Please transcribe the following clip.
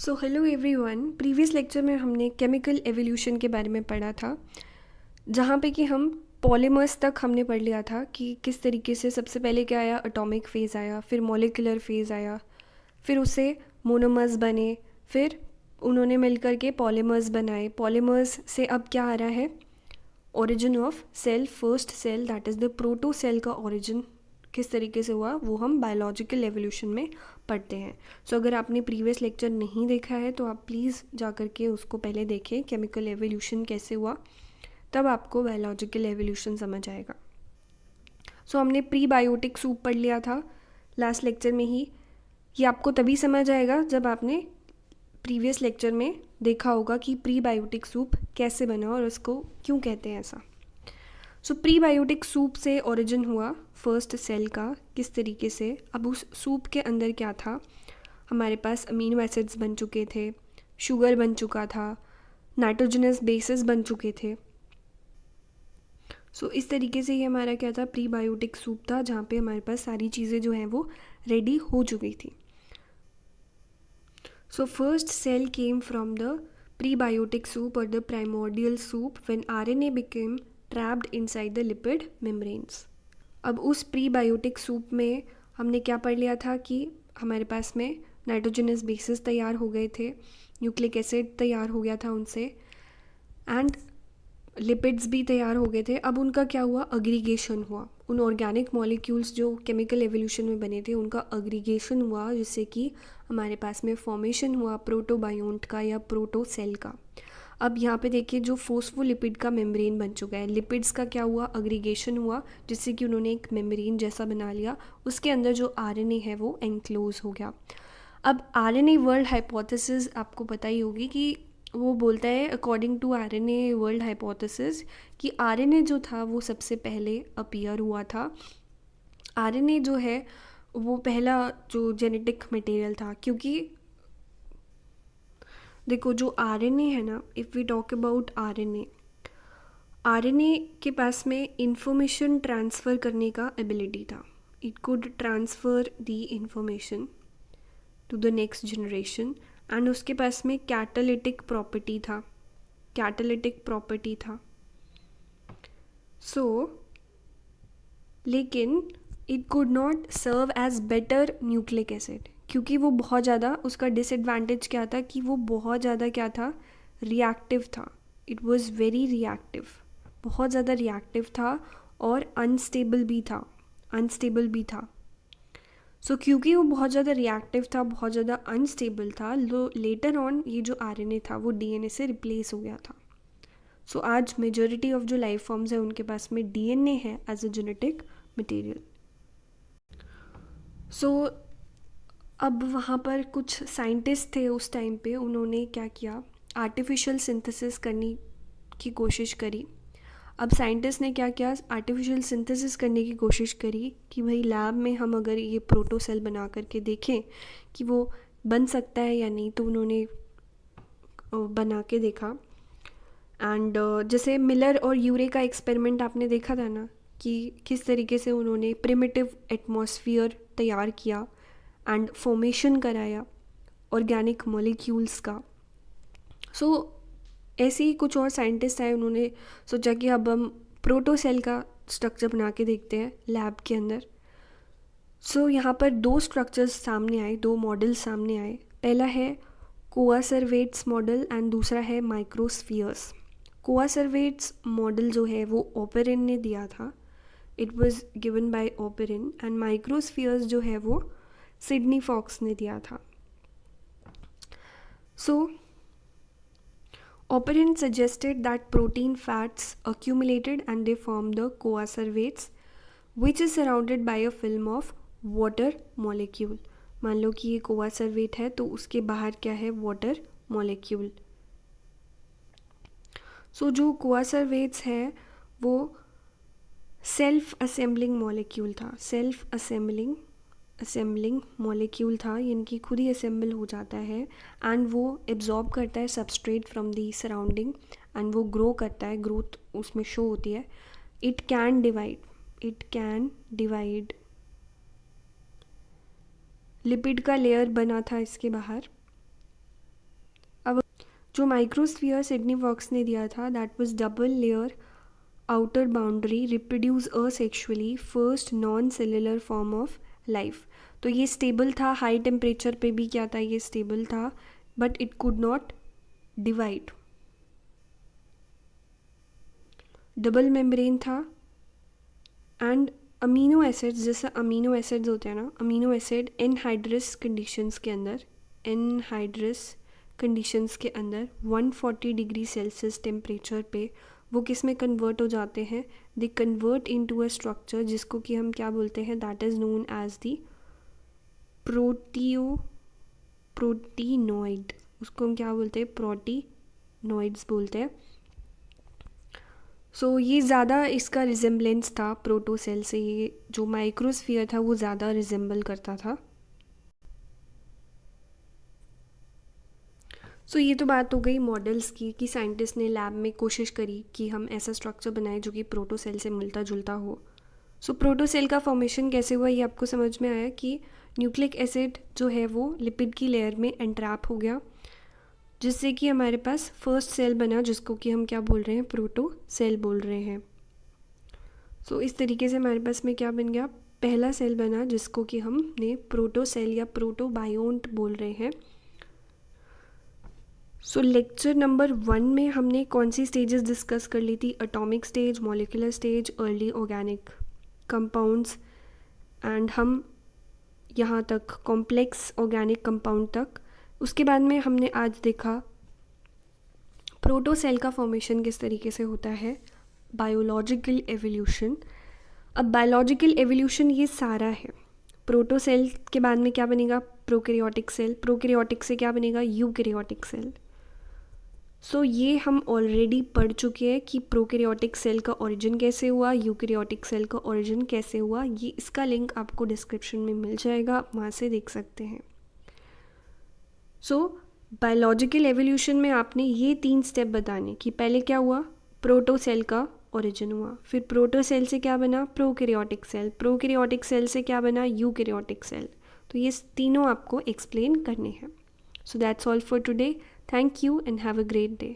So hello everyone. Previous lecture में हमने chemical evolution के बारे में पढ़ा था, जहाँ पे कि हम पॉलीमर्स तक हमने पढ़ लिया था कि किस तरीके से सबसे पहले क्या आया, एटॉमिक फेज़ आया, फिर मॉलिक्यूलर फेज़ आया, फिर उससे मोनोमर्स बने, फिर उन्होंने मिलकर के पॉलीमर्स बनाए। पॉलीमर्स से अब क्या आ रहा है, origin of cell, first cell that is the proto cell का ओरिजिन किस तरीके से हुआ वो हम बायोलॉजिकल एवोल्यूशन में पढ़ते हैं। सो अगर आपने प्रीवियस लेक्चर नहीं देखा है तो आप प्लीज़ जा कर के उसको पहले देखें, केमिकल एवोल्यूशन कैसे हुआ, तब आपको बायोलॉजिकल एवोल्यूशन समझ आएगा। सो हमने प्रीबायोटिक सूप पढ़ लिया था लास्ट लेक्चर में ही। ये आपको तभी समझ आएगा जब आपने प्रीवियस लेक्चर में देखा होगा कि प्रीबायोटिक सूप कैसे बना और उसको क्यों कहते हैं ऐसा। सो प्रीबायोटिक सूप से ओरिजिन हुआ फर्स्ट सेल का, किस तरीके से। अब उस सूप के अंदर क्या था, हमारे पास अमीनो एसिड्स बन चुके थे, शुगर बन चुका था, नाइट्रोजनस बेसिस बन चुके थे। सो इस तरीके से ये हमारा क्या था, प्रीबायोटिक सूप था, जहाँ पे हमारे पास सारी चीज़ें जो हैं वो रेडी हो चुकी थी। So first cell came from the prebiotic soup और the primordial soup when RNA became trapped inside the lipid membranes. अब उस प्रीबायोटिक सूप में हमने क्या पढ़ लिया था कि हमारे पास में नाइट्रोजनस बेसिस तैयार हो गए थे, न्यूक्लिक एसिड तैयार हो गया था उनसे, एंड लिपिड्स भी तैयार हो गए थे। अब उनका क्या हुआ, अग्रीगेशन हुआ। उन ऑर्गेनिक मॉलिक्यूल्स जो केमिकल एवोल्यूशन में बने थे उनका अग्रीगेशन हुआ, जिससे कि हमारे पास में फॉर्मेशन हुआ प्रोटोबायोंट का या प्रोटो सेल का। अब यहाँ पे देखिए जो फोस्फोलिपिड का मेम्ब्रेन बन चुका है, लिपिड्स का क्या हुआ, अग्रीगेशन हुआ, जिससे कि उन्होंने एक मेम्ब्रेन जैसा बना लिया। उसके अंदर जो आरएनए है वो एनक्लोज हो गया। अब आरएनए वर्ल्ड हाइपोथेसिस आपको पता ही होगी कि वो बोलता है according to RNA world hypothesis कि आरएनए जो था वो सबसे पहले अपीयर हुआ था। आरएनए जो है वो पहला जो जेनेटिक मटेरियल था, क्योंकि देखो जो आरएनए है ना, if we talk about RNA, RNA के पास में इंफॉर्मेशन ट्रांसफ़र करने का एबिलिटी था। It could transfer the information to the next generation, and उसके पास में कैटालिटिक प्रॉपर्टी था, कैटालिटिक प्रॉपर्टी था। सो लेकिन it could not serve as better nucleic acid, क्योंकि वो बहुत ज़्यादा, उसका डिसएडवांटेज क्या था कि वो बहुत ज़्यादा क्या था, रिएक्टिव था। इट वॉज़ वेरी रिएक्टिव, बहुत ज़्यादा रिएक्टिव था और अनस्टेबल भी था, अनस्टेबल भी था। सो क्योंकि वो बहुत ज़्यादा रिएक्टिव था, बहुत ज़्यादा अनस्टेबल था, लेटर ऑन ये जो आरएनए था वो डीएनए से रिप्लेस हो गया था। सो आज मेजॉरिटी ऑफ जो लाइफ फॉर्म्स है उनके पास में डीएनए है एज अ जेनेटिक मटेरियल। सो अब वहाँ पर कुछ साइंटिस्ट थे उस टाइम पे, उन्होंने क्या किया, आर्टिफिशियल सिंथेसिस करने की कोशिश करी। अब साइंटिस्ट ने क्या किया, आर्टिफिशियल सिंथेसिस करने की कोशिश करी कि भाई लैब में हम अगर ये प्रोटो सेल बना करके देखें कि वो बन सकता है या नहीं। तो उन्होंने बना के देखा, एंड जैसे मिलर और यूरे का एक्सपेरिमेंट आपने देखा था ना, कि किस तरीके से उन्होंने प्रिमिटिव एटमॉस्फेयर तैयार किया एंड फॉर्मेशन कराया ऑर्गेनिक मॉलिक्यूल्स का। सो ऐसे ही कुछ और साइंटिस्ट आए, उन्होंने सोचा कि अब हम प्रोटो सेल का स्ट्रक्चर बना के देखते हैं लैब के अंदर। सो यहाँ पर दो स्ट्रक्चर्स सामने आए, दो मॉडल सामने आए। पहला है कोआसर्वेट्स मॉडल एंड दूसरा है माइक्रोस्फीयर्स। कोआसर्वेट्स मॉडल जो है वो ओपेरिन ने दिया था, it was given by Oparin, and microspheres जो है वो सिडनी फॉक्स ने दिया था। सो Operin suggested that protein fats accumulated and they form the coacervates, which is surrounded by a film of water molecule. मान लो कि ये कोआसर्वेट है तो उसके बाहर क्या है, वाटर मॉलिक्यूल। सो जो कोआसर्वेट्स है वो सेल्फ असेंबलिंग मॉलिक्यूल था, सेल्फ असेंबलिंग मॉलिक्यूल था, यानी कि खुद ही असेंबल हो जाता है, एंड वो एब्जॉर्ब करता है substrate from the surrounding, and वो ग्रो करता है, ग्रोथ उसमें शो होती है। इट कैन डिवाइड, लिपिड का लेयर बना था इसके बाहर, अब जो माइक्रोस्फीयर सिडनी फॉक्स ने दिया था, that was double layer outer boundary reproduce asexually first non cellular form of life. तो ये स्टेबल था, हाई टेम्परेचर पे भी क्या था, ये स्टेबल था, but it could not divide. Double membrane था एंड अमीनो एसिड्स, जैसे अमीनो एसिड्स होते हैं ना, अमीनो एसिड एनहाइड्रस कंडीशंस के अंदर, एनहाइड्रस कंडीशंस के अंदर 140 डिग्री सेल्सियस टेम्परेचर पे वो किस में कन्वर्ट हो जाते हैं, they convert into a structure जिसको कि हम क्या बोलते हैं, that is known as the proteinoid. उसको हम क्या बोलते हैं, प्रोटीनोइड्स बोलते हैं। सो ये ज़्यादा इसका रिजेम्बलेंस था प्रोटोसेल से, ये जो माइक्रोस्फीयर था वो ज़्यादा रिजेम्बल करता था। सो ये तो बात हो गई मॉडल्स की, कि साइंटिस्ट ने लैब में कोशिश करी कि हम ऐसा स्ट्रक्चर बनाए जो कि प्रोटोसेल से मिलता जुलता हो। सो प्रोटोसेल का फॉर्मेशन कैसे हुआ ये आपको समझ में आया कि न्यूक्लिक एसिड जो है वो लिपिड की लेयर में एंट्रैप हो गया, जिससे कि हमारे पास फर्स्ट सेल बना जिसको कि हम क्या बोल रहे हैं, प्रोटोसेल बोल रहे हैं। सो इस तरीके से हमारे पास में क्या बन गया, पहला सेल बना जिसको कि हमने प्रोटोसेल या प्रोटोबायोन्ट बोल रहे हैं। सो लेक्चर नंबर 1 में हमने कौन सी स्टेजेस डिस्कस कर ली थी, atomic stage, molecular stage, early organic compounds, and हम यहाँ तक कॉम्प्लेक्स ऑर्गेनिक कंपाउंड तक। उसके बाद में हमने आज देखा प्रोटोसेल का फॉर्मेशन किस तरीके से होता है, बायोलॉजिकल एवोल्यूशन। अब बायोलॉजिकल एवोल्यूशन ये सारा है। प्रोटोसेल के बाद में क्या बनेगा, प्रोकैरियोटिक सेल, प्रोकैरियोटिक से क्या बनेगा, यूकैरियोटिक सेल। सो ये हम ऑलरेडी पढ़ चुके हैं कि प्रोकैरियोटिक सेल का ओरिजिन कैसे हुआ, यूकैरियोटिक सेल का ओरिजिन कैसे हुआ। ये इसका लिंक आपको डिस्क्रिप्शन में मिल जाएगा, आप वहाँ से देख सकते हैं। सो बायोलॉजिकल एवोल्यूशन में आपने ये 3 स्टेप बताने कि पहले क्या हुआ, प्रोटोसेल का ओरिजिन हुआ, फिर प्रोटोसेल से क्या बना, प्रोकैरियोटिक सेल, प्रोकैरियोटिक सेल से क्या बना, यूकैरियोटिक सेल। तो ये तीनों आपको एक्सप्लेन करने हैं। So that's all for today. Thank you and have a great day.